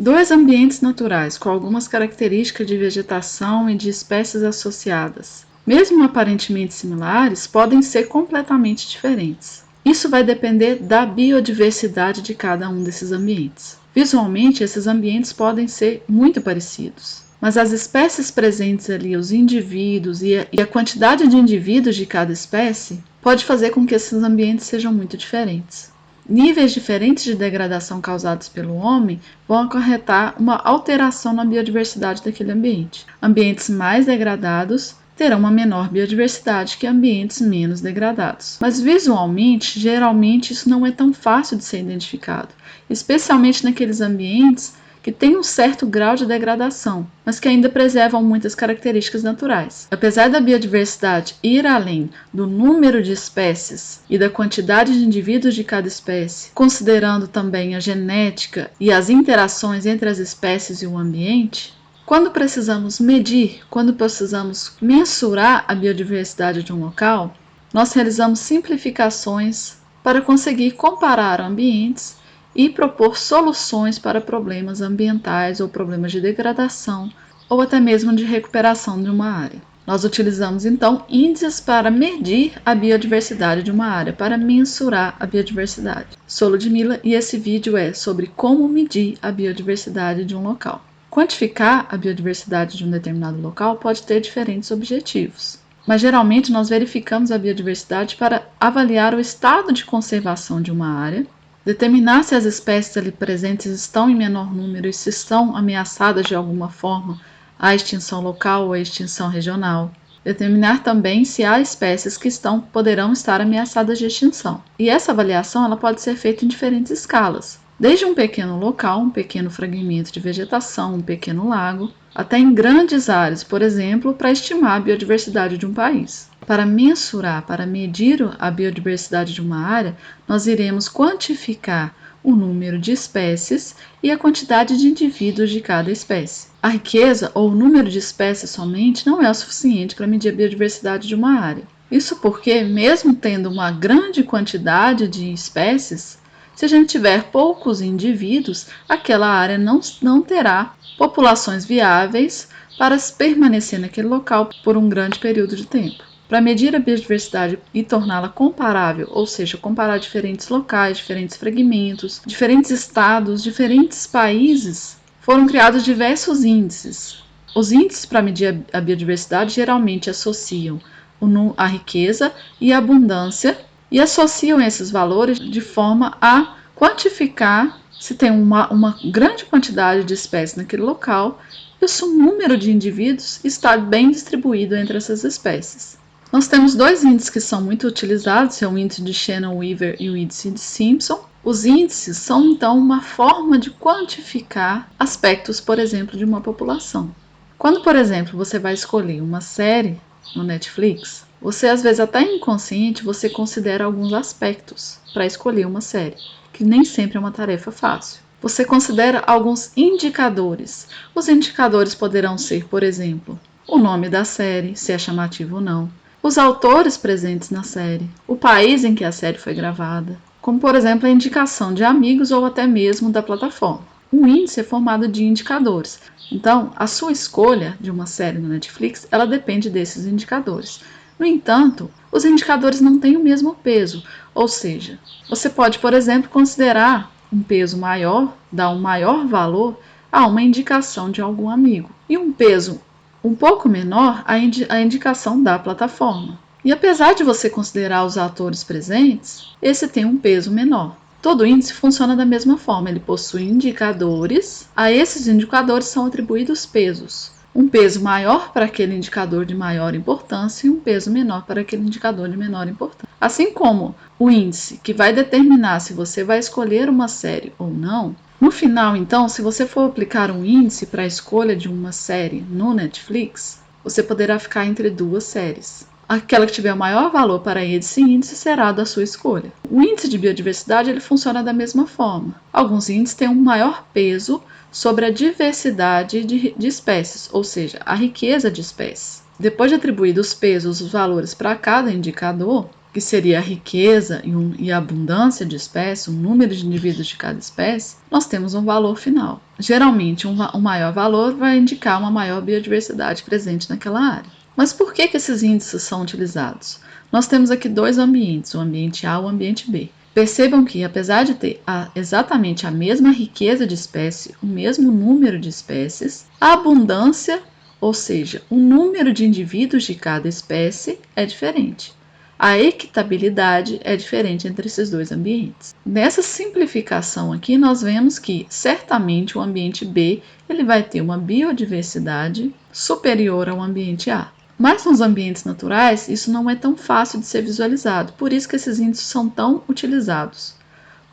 Dois ambientes naturais com algumas características de vegetação e de espécies associadas, mesmo aparentemente similares, podem ser completamente diferentes. Isso vai depender da biodiversidade de cada um desses ambientes. Visualmente, esses ambientes podem ser muito parecidos, mas as espécies presentes ali, os indivíduos e a quantidade de indivíduos de cada espécie, pode fazer com que esses ambientes sejam muito diferentes. Níveis diferentes de degradação causados pelo homem vão acarretar uma alteração na biodiversidade daquele ambiente. Ambientes mais degradados terão uma menor biodiversidade que ambientes menos degradados. Mas visualmente, geralmente isso não é tão fácil de ser identificado, especialmente naqueles ambientes que têm um certo grau de degradação, mas que ainda preservam muitas características naturais. Apesar da biodiversidade ir além do número de espécies e da quantidade de indivíduos de cada espécie, considerando também a genética e as interações entre as espécies e o ambiente, quando precisamos medir, quando precisamos mensurar a biodiversidade de um local, nós realizamos simplificações para conseguir comparar ambientes e propor soluções para problemas ambientais ou problemas de degradação ou até mesmo de recuperação de uma área. Nós utilizamos então índices para medir a biodiversidade de uma área, para mensurar a biodiversidade. Sou Ludmila e esse vídeo é sobre como medir a biodiversidade de um local. Quantificar a biodiversidade de um determinado local pode ter diferentes objetivos, mas geralmente nós verificamos a biodiversidade para avaliar o estado de conservação de uma área, determinar se as espécies ali presentes estão em menor número e se estão ameaçadas de alguma forma à extinção local ou à extinção regional. Determinar também se há espécies que poderão estar ameaçadas de extinção. E essa avaliação ela pode ser feita em diferentes escalas, desde um pequeno local, um pequeno fragmento de vegetação, um pequeno lago, até em grandes áreas, por exemplo, para estimar a biodiversidade de um país. Para mensurar, para medir a biodiversidade de uma área, nós iremos quantificar o número de espécies e a quantidade de indivíduos de cada espécie. A riqueza ou o número de espécies somente não é o suficiente para medir a biodiversidade de uma área. Isso porque, mesmo tendo uma grande quantidade de espécies, se a gente tiver poucos indivíduos, aquela área não terá populações viáveis para permanecer naquele local por um grande período de tempo. Para medir a biodiversidade e torná-la comparável, ou seja, comparar diferentes locais, diferentes fragmentos, diferentes estados, diferentes países, foram criados diversos índices. Os índices para medir a biodiversidade geralmente associam a riqueza e a abundância e associam esses valores de forma a quantificar se tem uma grande quantidade de espécies naquele local e se o número de indivíduos está bem distribuído entre essas espécies. Nós temos dois índices que são muito utilizados, é o índice de Shannon-Weaver e o índice de Simpson. Os índices são, então, uma forma de quantificar aspectos, por exemplo, de uma população. Quando, por exemplo, você vai escolher uma série no Netflix, você, às vezes, até inconsciente, você considera alguns aspectos para escolher uma série, que nem sempre é uma tarefa fácil. Você considera alguns indicadores. Os indicadores poderão ser, por exemplo, o nome da série, se é chamativo ou não, os autores presentes na série, o país em que a série foi gravada, como por exemplo a indicação de amigos ou até mesmo da plataforma. Um índice é formado de indicadores, então a sua escolha de uma série no Netflix ela depende desses indicadores. No entanto, os indicadores não têm o mesmo peso, ou seja, você pode, por exemplo, considerar um peso maior, dar um maior valor a uma indicação de algum amigo, e um peso um pouco menor a indicação da plataforma. E apesar de você considerar os atores presentes, esse tem um peso menor. Todo índice funciona da mesma forma, ele possui indicadores, a esses indicadores são atribuídos pesos. Um peso maior para aquele indicador de maior importância e um peso menor para aquele indicador de menor importância. Assim como o índice que vai determinar se você vai escolher uma série ou não, no final, então, se você for aplicar um índice para a escolha de uma série no Netflix, você poderá ficar entre duas séries. Aquela que tiver o maior valor para esse índice será da sua escolha. O índice de biodiversidade ele funciona da mesma forma. Alguns índices têm um maior peso sobre a diversidade de espécies, ou seja, a riqueza de espécies. Depois de atribuídos os pesos, os valores para cada indicador, que seria a riqueza e a abundância de espécies, o número de indivíduos de cada espécie, nós temos um valor final. Geralmente, um maior valor vai indicar uma maior biodiversidade presente naquela área. Mas por que esses índices são utilizados? Nós temos aqui dois ambientes, o ambiente A e o ambiente B. Percebam que, apesar de ter exatamente a mesma riqueza de espécie, o mesmo número de espécies, a abundância, ou seja, o número de indivíduos de cada espécie, é diferente. A equitabilidade é diferente entre esses dois ambientes. Nessa simplificação aqui, nós vemos que, certamente, o ambiente B ele vai ter uma biodiversidade superior ao ambiente A. Mas nos ambientes naturais, isso não é tão fácil de ser visualizado, por isso que esses índices são tão utilizados.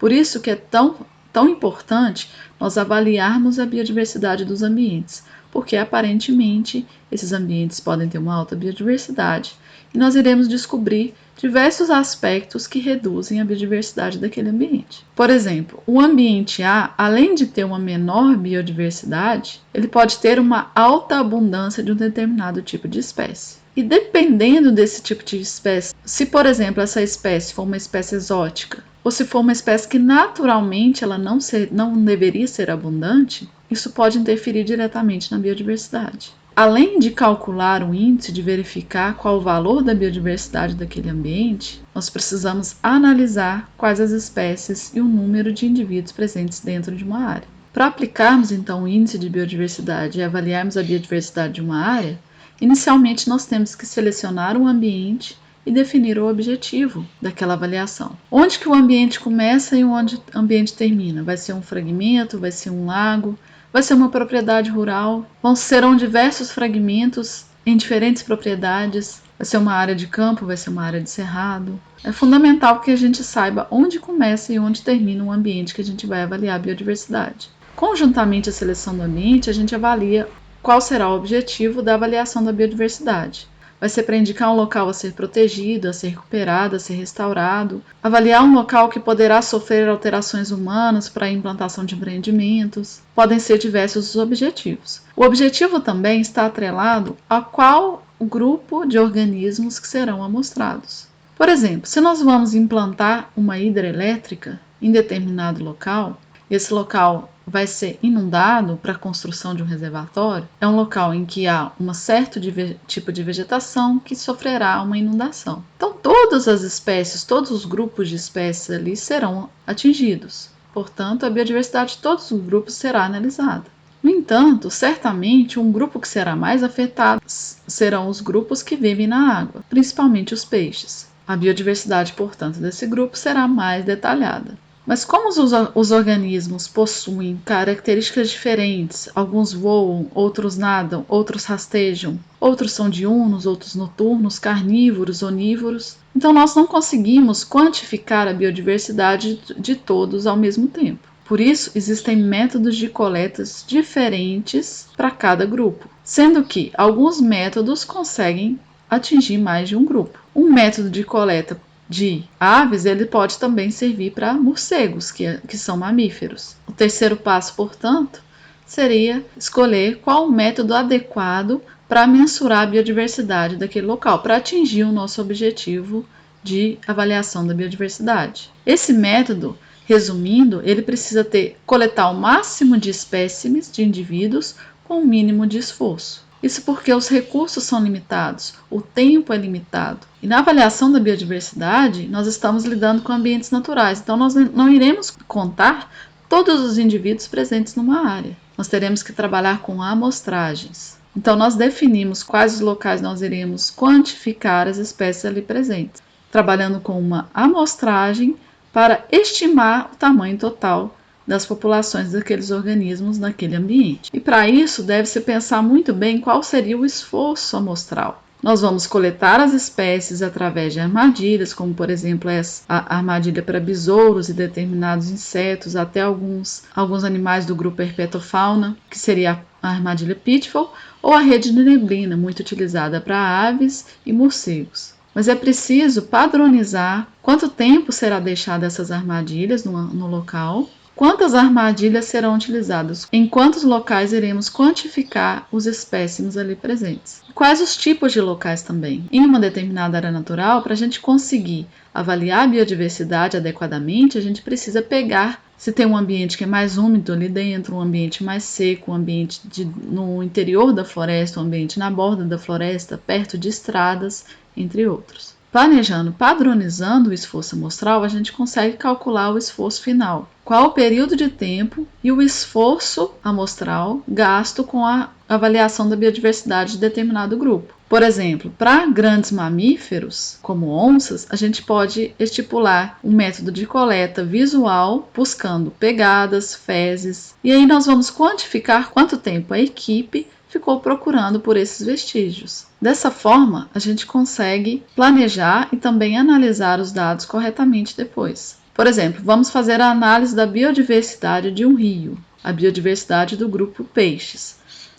Por isso que é tão importante nós avaliarmos a biodiversidade dos ambientes, porque aparentemente esses ambientes podem ter uma alta biodiversidade e nós iremos descobrir diversos aspectos que reduzem a biodiversidade daquele ambiente. Por exemplo, o ambiente A, além de ter uma menor biodiversidade, ele pode ter uma alta abundância de um determinado tipo de espécie. E dependendo desse tipo de espécie, se por exemplo essa espécie for uma espécie exótica, ou se for uma espécie que naturalmente ela não deveria ser abundante, isso pode interferir diretamente na biodiversidade. Além de calcular o índice, de verificar qual o valor da biodiversidade daquele ambiente, nós precisamos analisar quais as espécies e o número de indivíduos presentes dentro de uma área. Para aplicarmos então o índice de biodiversidade e avaliarmos a biodiversidade de uma área, inicialmente nós temos que selecionar um ambiente e definir o objetivo daquela avaliação. Onde que o ambiente começa e onde o ambiente termina? Vai ser um fragmento, vai ser um lago, vai ser uma propriedade rural, serão diversos fragmentos em diferentes propriedades, vai ser uma área de campo, vai ser uma área de cerrado. É fundamental que a gente saiba onde começa e onde termina um ambiente que a gente vai avaliar a biodiversidade. Conjuntamente à seleção do ambiente, a gente avalia qual será o objetivo da avaliação da biodiversidade. Vai ser para indicar um local a ser protegido, a ser recuperado, a ser restaurado, avaliar um local que poderá sofrer alterações humanas para a implantação de empreendimentos. Podem ser diversos os objetivos. O objetivo também está atrelado a qual o grupo de organismos que serão amostrados. Por exemplo, se nós vamos implantar uma hidrelétrica em determinado local, esse local vai ser inundado para a construção de um reservatório, é um local em que há um certo tipo de vegetação que sofrerá uma inundação. Então, todas as espécies, todos os grupos de espécies ali serão atingidos. Portanto, a biodiversidade de todos os grupos será analisada. No entanto, certamente um grupo que será mais afetado serão os grupos que vivem na água, principalmente os peixes. A biodiversidade, portanto, desse grupo será mais detalhada. Mas como os organismos possuem características diferentes, alguns voam, outros nadam, outros rastejam, outros são diurnos, outros noturnos, carnívoros, onívoros, então nós não conseguimos quantificar a biodiversidade de todos ao mesmo tempo. Por isso, existem métodos de coletas diferentes para cada grupo, sendo que alguns métodos conseguem atingir mais de um grupo. Um método de coleta de aves, ele pode também servir para morcegos, que são mamíferos. O terceiro passo, portanto, seria escolher qual o método adequado para mensurar a biodiversidade daquele local, para atingir o nosso objetivo de avaliação da biodiversidade. Esse método, resumindo, ele precisa coletar o máximo de espécimes de indivíduos com o mínimo de esforço. Isso porque os recursos são limitados, o tempo é limitado. E na avaliação da biodiversidade, nós estamos lidando com ambientes naturais, então nós não iremos contar todos os indivíduos presentes numa área. Nós teremos que trabalhar com amostragens. Então nós definimos quais os locais nós iremos quantificar as espécies ali presentes, trabalhando com uma amostragem para estimar o tamanho total das populações daqueles organismos naquele ambiente. E para isso deve-se pensar muito bem qual seria o esforço amostral. Nós vamos coletar as espécies através de armadilhas, como por exemplo a armadilha para besouros e determinados insetos, até alguns animais do grupo Herpetofauna, que seria a armadilha Pitfall, ou a rede de neblina, muito utilizada para aves e morcegos. Mas é preciso padronizar quanto tempo será deixado essas armadilhas no local, Quantas armadilhas serão utilizadas? Em quantos locais iremos quantificar os espécimes ali presentes? Quais os tipos de locais também? Em uma determinada área natural, para a gente conseguir avaliar a biodiversidade adequadamente, a gente precisa pegar se tem um ambiente que é mais úmido ali dentro, um ambiente mais seco, um ambiente no interior da floresta, um ambiente na borda da floresta, perto de estradas, entre outros. Planejando, padronizando o esforço amostral, a gente consegue calcular o esforço final. Qual o período de tempo e o esforço amostral gasto com a avaliação da biodiversidade de determinado grupo. Por exemplo, para grandes mamíferos, como onças, a gente pode estipular um método de coleta visual, buscando pegadas, fezes, e aí nós vamos quantificar quanto tempo a equipe ficou procurando por esses vestígios. Dessa forma, a gente consegue planejar e também analisar os dados corretamente depois. Por exemplo, vamos fazer a análise da biodiversidade de um rio, a biodiversidade do grupo peixes.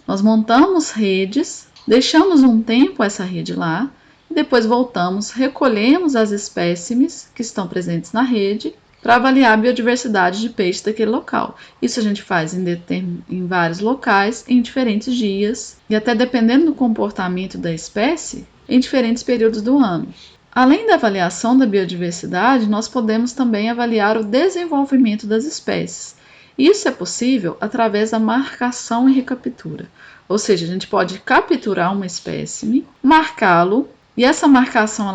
Nós montamos redes, deixamos um tempo essa rede lá, e depois voltamos, recolhemos as espécimes que estão presentes na rede para avaliar a biodiversidade de peixe daquele local. Isso a gente faz em vários locais, em diferentes dias, e até dependendo do comportamento da espécie, em diferentes períodos do ano. Além da avaliação da biodiversidade, nós podemos também avaliar o desenvolvimento das espécies. Isso é possível através da marcação e recaptura. Ou seja, a gente pode capturar uma espécime, marcá-lo, e essa marcação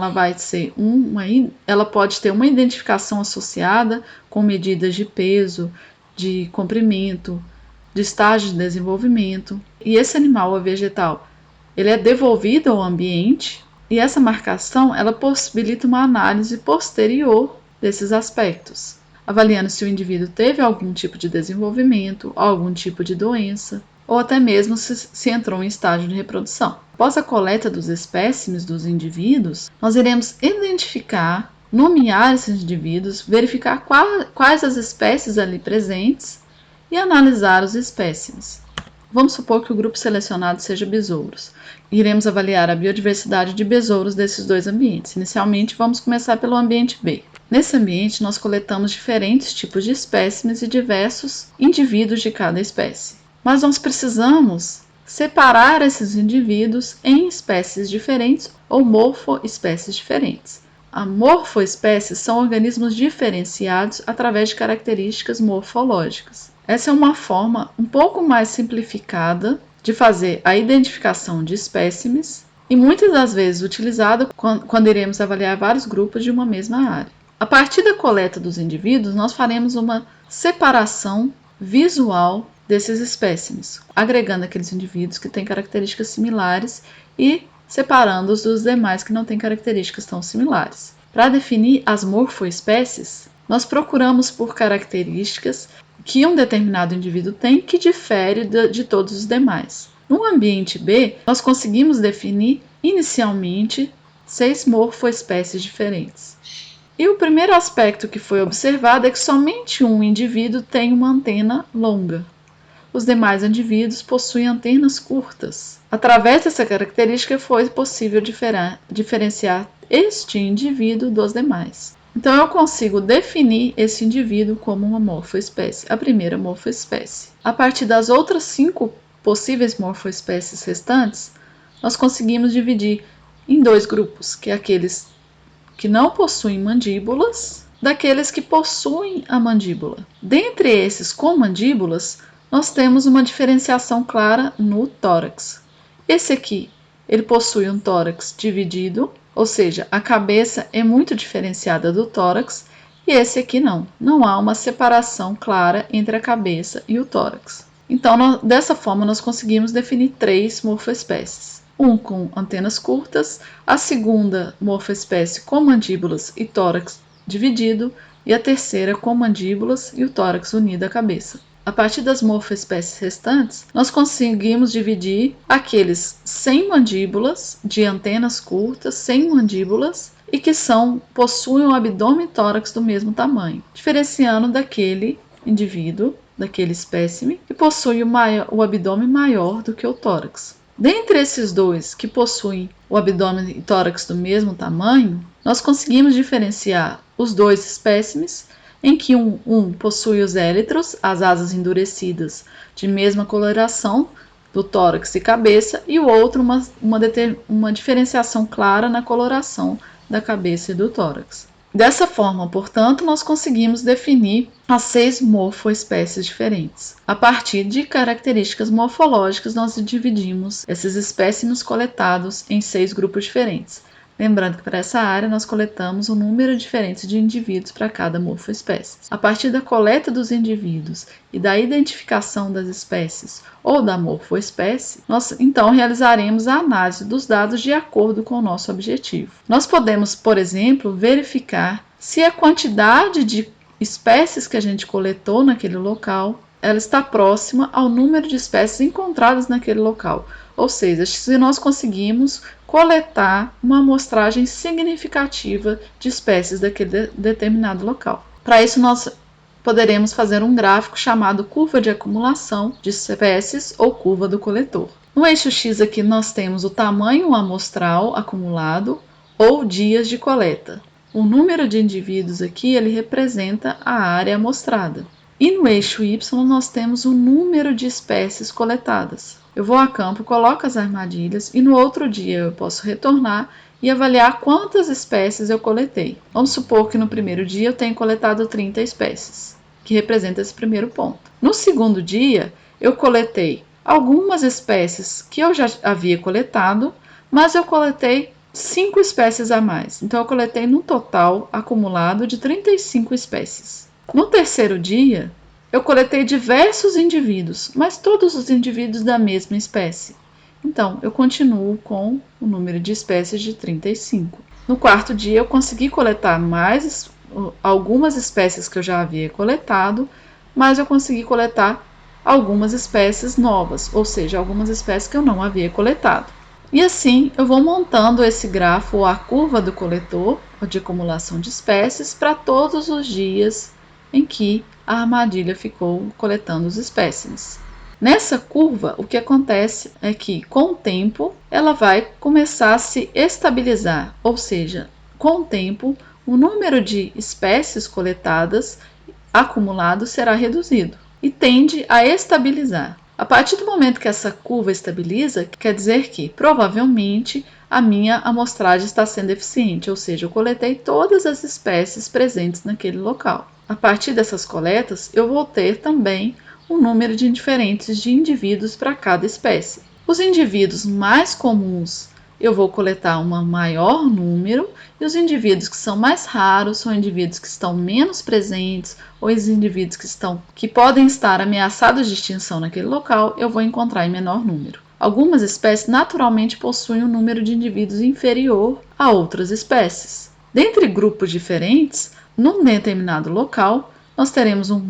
ela pode ter uma identificação associada com medidas de peso, de comprimento, de estágio de desenvolvimento. E esse animal ou vegetal, ele é devolvido ao ambiente, e essa marcação ela possibilita uma análise posterior desses aspectos, avaliando se o indivíduo teve algum tipo de desenvolvimento, algum tipo de doença, ou até mesmo se entrou em estágio de reprodução. Após a coleta dos espécimes dos indivíduos, nós iremos identificar, nomear esses indivíduos, verificar quais as espécies ali presentes e analisar os espécimes. Vamos supor que o grupo selecionado seja besouros. Iremos avaliar a biodiversidade de besouros desses dois ambientes. Inicialmente, vamos começar pelo ambiente B. Nesse ambiente, nós coletamos diferentes tipos de espécimes e diversos indivíduos de cada espécie. Mas nós precisamos separar esses indivíduos em espécies diferentes ou morfoespécies diferentes. A morfoespécies são organismos diferenciados através de características morfológicas. Essa é uma forma um pouco mais simplificada de fazer a identificação de espécimes e muitas das vezes utilizada quando iremos avaliar vários grupos de uma mesma área. A partir da coleta dos indivíduos, nós faremos uma separação visual desses espécimes, agregando aqueles indivíduos que têm características similares e separando-os dos demais que não têm características tão similares. Para definir as morfoespécies, nós procuramos por características que um determinado indivíduo tem que difere de todos os demais. No ambiente B, nós conseguimos definir inicialmente 6 morfoespécies diferentes. E o primeiro aspecto que foi observado é que somente um indivíduo tem uma antena longa. Os demais indivíduos possuem antenas curtas. Através dessa característica foi possível diferenciar este indivíduo dos demais. Então eu consigo definir esse indivíduo como uma morfoespécie, a primeira morfoespécie. A partir das outras 5 possíveis morfoespécies restantes, nós conseguimos dividir em 2 grupos, que é aqueles que não possuem mandíbulas, daqueles que possuem a mandíbula. Dentre esses com mandíbulas, nós temos uma diferenciação clara no tórax. Esse aqui, ele possui um tórax dividido, ou seja, a cabeça é muito diferenciada do tórax, e esse aqui não. Não há uma separação clara entre a cabeça e o tórax. Então, dessa forma, nós conseguimos definir 3 morfoespécies. Um com antenas curtas, a segunda morfoespécie com mandíbulas e tórax dividido, e a terceira com mandíbulas e o tórax unido à cabeça. A partir das morfoespécies restantes, nós conseguimos dividir aqueles sem mandíbulas, de antenas curtas, sem mandíbulas, e que possuem o abdômen e tórax do mesmo tamanho, diferenciando daquele indivíduo, daquele espécime, que possui o abdômen maior do que o tórax. Dentre esses dois que possuem o abdômen e tórax do mesmo tamanho, nós conseguimos diferenciar os 2 espécimes em que um possui os élitros, as asas endurecidas de mesma coloração do tórax e cabeça, e o outro uma diferenciação clara na coloração da cabeça e do tórax. Dessa forma, portanto, nós conseguimos definir as 6 morfoespécies diferentes. A partir de características morfológicas, nós dividimos esses espécimes coletados em 6 grupos diferentes. Lembrando que para essa área nós coletamos um número diferente de indivíduos para cada morfoespécie. A partir da coleta dos indivíduos e da identificação das espécies ou da morfoespécie, nós então realizaremos a análise dos dados de acordo com o nosso objetivo. Nós podemos, por exemplo, verificar se a quantidade de espécies que a gente coletou naquele local ela está próxima ao número de espécies encontradas naquele local. Ou seja, se nós conseguimos coletar uma amostragem significativa de espécies daquele determinado local. Para isso, nós poderemos fazer um gráfico chamado curva de acumulação de espécies ou curva do coletor. No eixo X aqui nós temos o tamanho amostral acumulado ou dias de coleta. O número de indivíduos aqui ele representa a área amostrada. E no eixo Y nós temos o número de espécies coletadas. Eu vou a campo, coloco as armadilhas e no outro dia eu posso retornar e avaliar quantas espécies eu coletei. Vamos supor que no primeiro dia eu tenho coletado 30 espécies, que representa esse primeiro ponto. No segundo dia, eu coletei algumas espécies que eu já havia coletado, mas eu coletei 5 espécies a mais. Então, eu coletei no total acumulado de 35 espécies. No terceiro dia, eu coletei diversos indivíduos, mas todos os indivíduos da mesma espécie. Então, eu continuo com o número de espécies de 35. No quarto dia, eu consegui coletar mais algumas espécies que eu já havia coletado, mas eu consegui coletar algumas espécies novas, ou seja, algumas espécies que eu não havia coletado. E assim, eu vou montando esse grafo ou a curva do coletor, ou de acumulação de espécies, para todos os dias em que a armadilha ficou coletando os espécimes. Nessa curva, o que acontece é que, com o tempo, ela vai começar a se estabilizar, ou seja, com o tempo, o número de espécies coletadas acumulado será reduzido e tende a estabilizar. A partir do momento que essa curva estabiliza, quer dizer que, provavelmente, a minha amostragem está sendo eficiente, ou seja, eu coletei todas as espécies presentes naquele local. A partir dessas coletas, eu vou ter também um número diferentes de indivíduos para cada espécie. Os indivíduos mais comuns eu vou coletar um maior número, e os indivíduos que são mais raros são indivíduos que estão menos presentes, ou os indivíduos que podem estar ameaçados de extinção naquele local, eu vou encontrar em menor número. Algumas espécies naturalmente possuem um número de indivíduos inferior a outras espécies. Dentre grupos diferentes, num determinado local, nós teremos um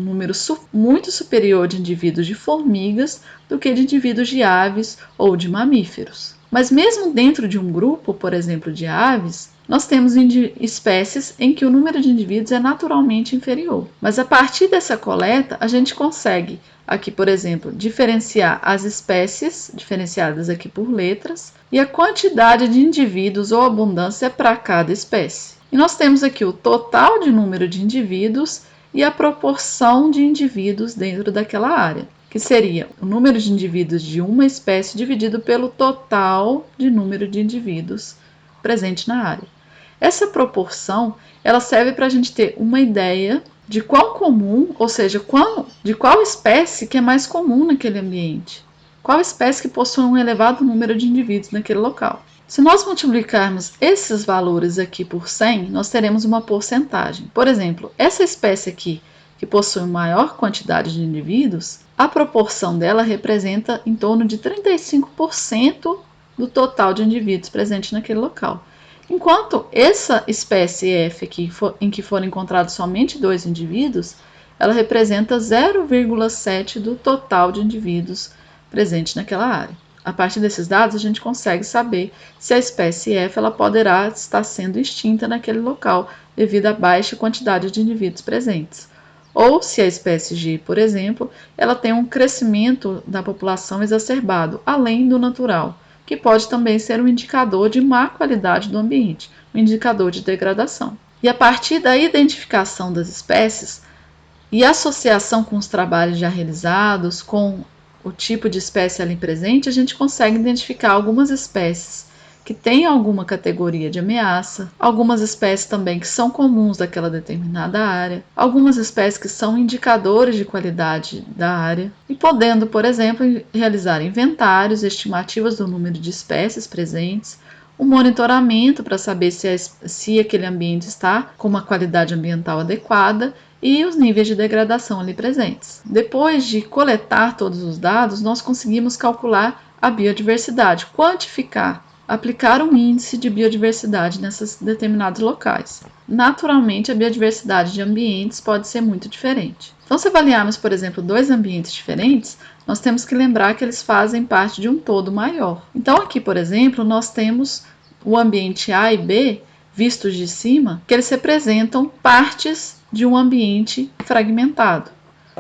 número muito superior de indivíduos de formigas do que de indivíduos de aves ou de mamíferos. Mas mesmo dentro de um grupo, por exemplo, de aves, nós temos espécies em que o número de indivíduos é naturalmente inferior. Mas a partir dessa coleta, a gente consegue aqui, por exemplo, diferenciar as espécies, diferenciadas aqui por letras, e a quantidade de indivíduos ou abundância para cada espécie. E nós temos aqui o total de número de indivíduos e a proporção de indivíduos dentro daquela área, que seria o número de indivíduos de uma espécie dividido pelo total de número de indivíduos presente na área. Essa proporção ela serve para a gente ter uma ideia de qual comum, ou seja, de qual espécie que é mais comum naquele ambiente, qual espécie que possui um elevado número de indivíduos naquele local. Se nós multiplicarmos esses valores aqui por 100, nós teremos uma porcentagem. Por exemplo, essa espécie aqui, que possui maior quantidade de indivíduos, a proporção dela representa em torno de 35% do total de indivíduos presentes naquele local. Enquanto essa espécie F aqui, em que foram encontrados somente 2 indivíduos, ela representa 0,7% do total de indivíduos presentes naquela área. A partir desses dados, a gente consegue saber se a espécie F ela poderá estar sendo extinta naquele local devido à baixa quantidade de indivíduos presentes. Ou se a espécie G, por exemplo, ela tem um crescimento da população exacerbado, além do natural, que pode também ser um indicador de má qualidade do ambiente, um indicador de degradação. E a partir da identificação das espécies e associação com os trabalhos já realizados, com o tipo de espécie ali presente, a gente consegue identificar algumas espécies que têm alguma categoria de ameaça, algumas espécies também que são comuns daquela determinada área, algumas espécies que são indicadores de qualidade da área, e podendo, por exemplo, realizar inventários, estimativas do número de espécies presentes, um monitoramento para saber se aquele ambiente está com uma qualidade ambiental adequada e os níveis de degradação ali presentes. Depois de coletar todos os dados, nós conseguimos calcular a biodiversidade, quantificar, aplicar um índice de biodiversidade nesses determinados locais. Naturalmente, a biodiversidade de ambientes pode ser muito diferente. Então, se avaliarmos, por exemplo, dois ambientes diferentes, nós temos que lembrar que eles fazem parte de um todo maior. Então, aqui, por exemplo, nós temos o ambiente A e B vistos de cima, que eles representam partes de um ambiente fragmentado.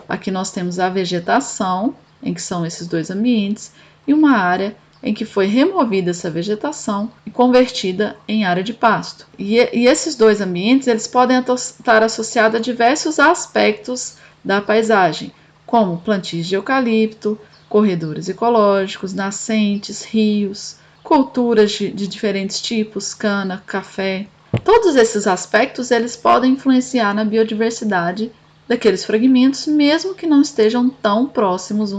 Aqui nós temos a vegetação, em que são esses dois ambientes, e uma área em que foi removida essa vegetação e convertida em área de pasto. E esses dois ambientes eles podem estar associados a diversos aspectos da paisagem, como plantios de eucalipto, corredores ecológicos, nascentes, rios, culturas de diferentes tipos, cana, café. Todos esses aspectos eles podem influenciar na biodiversidade daqueles fragmentos, mesmo que não estejam tão próximos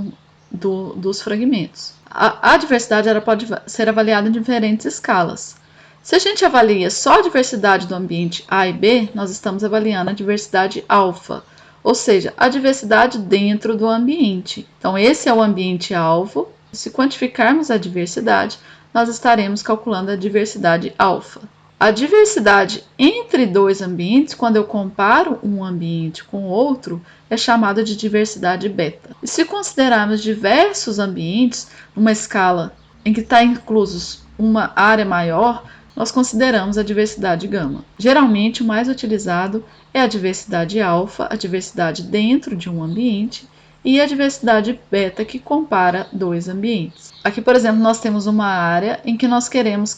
dos fragmentos. A diversidade ela pode ser avaliada em diferentes escalas. Se a gente avalia só a diversidade do ambiente A e B, nós estamos avaliando a diversidade alfa, ou seja, a diversidade dentro do ambiente. Então, esse é o ambiente alvo. Se quantificarmos a diversidade, nós estaremos calculando a diversidade alfa. A diversidade entre dois ambientes, quando eu comparo um ambiente com outro, é chamada de diversidade beta. E se considerarmos diversos ambientes numa escala em que está inclusos uma área maior, nós consideramos a diversidade gama. Geralmente, o mais utilizado é a diversidade alfa, a diversidade dentro de um ambiente, e a diversidade beta, que compara dois ambientes. Aqui, por exemplo, nós temos uma área em que nós queremos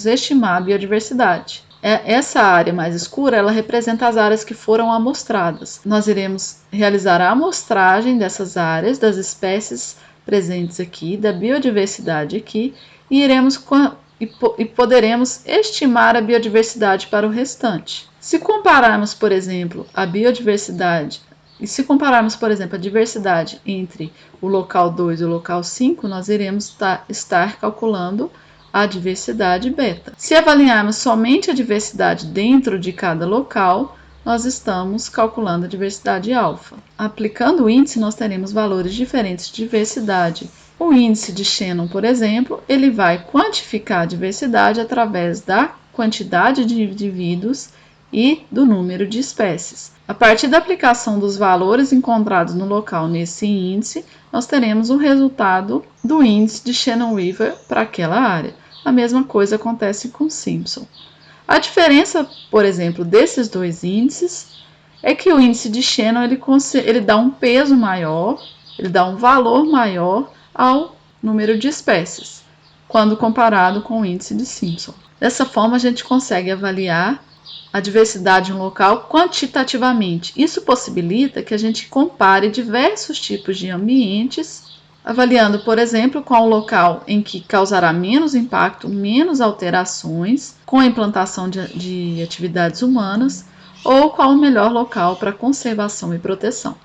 estimar a biodiversidade. Essa área mais escura, ela representa as áreas que foram amostradas. Nós iremos realizar a amostragem dessas áreas, das espécies presentes aqui, da biodiversidade aqui, e poderemos estimar a biodiversidade para o restante. Se compararmos, por exemplo, a diversidade entre o local 2 e o local 5, nós iremos estar calculando a diversidade beta. Se avaliarmos somente a diversidade dentro de cada local, nós estamos calculando a diversidade alfa. Aplicando o índice, nós teremos valores diferentes de diversidade. O índice de Shannon, por exemplo, ele vai quantificar a diversidade através da quantidade de indivíduos e do número de espécies. A partir da aplicação dos valores encontrados no local nesse índice, nós teremos o resultado do índice de Shannon-Weaver para aquela área. A mesma coisa acontece com Simpson. A diferença, por exemplo, desses dois índices é que o índice de Shannon ele dá um peso maior, ele dá um valor maior ao número de espécies, quando comparado com o índice de Simpson. Dessa forma, a gente consegue avaliar a diversidade de um local quantitativamente. Isso possibilita que a gente compare diversos tipos de ambientes, avaliando, por exemplo, qual o local em que causará menos impacto, menos alterações com a implantação de atividades humanas, ou qual o melhor local para conservação e proteção.